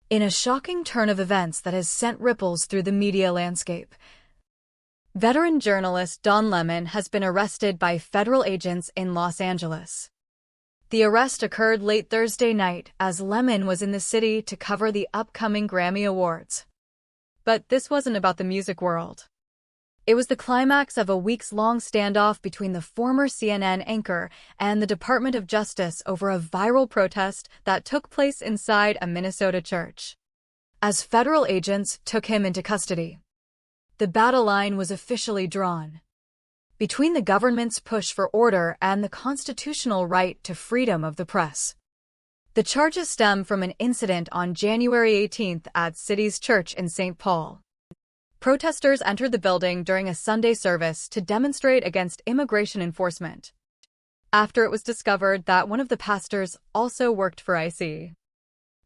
In a shocking turn of events that has sent ripples through the media landscape, veteran journalist Don Lemon has been arrested by federal agents in Los Angeles. The arrest occurred late Thursday night as Lemon was in the city to cover the upcoming Grammy Awards. But this wasn't about the music world. It was the climax of a weeks-long standoff between the former CNN anchor and the Department of Justice over a viral protest that took place inside a Minnesota church. As federal agents took him into custody, the battle line was officially drawn between the government's push for order and the constitutional right to freedom of the press. The charges stem from an incident on January 18th at City's Church in St. Paul. Protesters entered the building during a Sunday service to demonstrate against immigration enforcement, after it was discovered that one of the pastors also worked for I.C.E.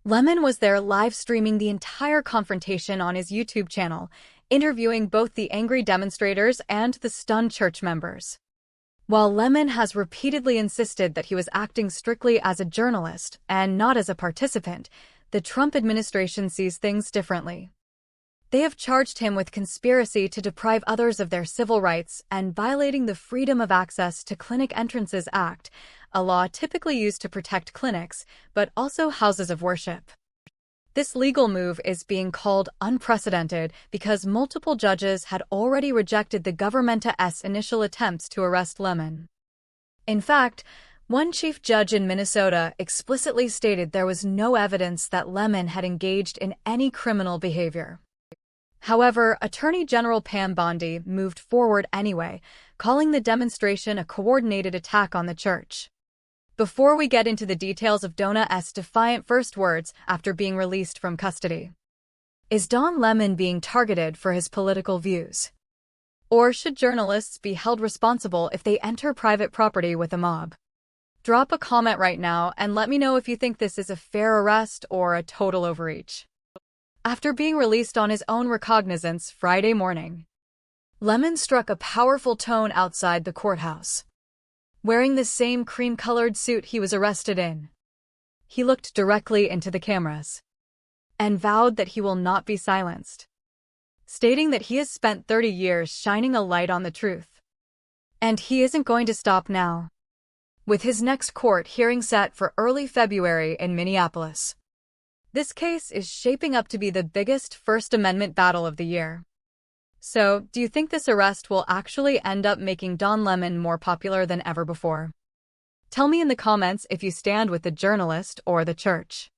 Lemon was there live streaming the entire confrontation on his YouTube channel, interviewing both the angry demonstrators and the stunned church members. While Lemon has repeatedly insisted that he was acting strictly as a journalist and not as a participant, the Trump administration sees things differently. They have charged him with conspiracy to deprive others of their civil rights and violating the Freedom of Access to Clinic Entrances Act, a law typically used to protect clinics, but also houses of worship. This legal move is being called unprecedented because multiple judges had already rejected the government's initial attempts to arrest Lemon. In fact, one chief judge in Minnesota explicitly stated there was no evidence that Lemon had engaged in any criminal behavior. However, Attorney General Pam Bondi moved forward anyway, calling the demonstration a coordinated attack on the church. Before we get into the details of Dona's defiant first words after being released from custody, is Don Lemon being targeted for his political views? Or should journalists be held responsible if they enter private property with a mob? Drop a comment right now and let me know if you think this is a fair arrest or a total overreach. After being released on his own recognizance Friday morning, Lemon struck a powerful tone outside the courthouse. Wearing the same cream-colored suit he was arrested in, he looked directly into the cameras and vowed that he will not be silenced, stating that he has spent 30 years shining a light on the truth, and he isn't going to stop now, with his next court hearing set for early February in Minneapolis. This case is shaping up to be the biggest First Amendment battle of the year. So, do you think this arrest will actually end up making Don Lemon more popular than ever before? Tell me in the comments if you stand with the journalist or the church.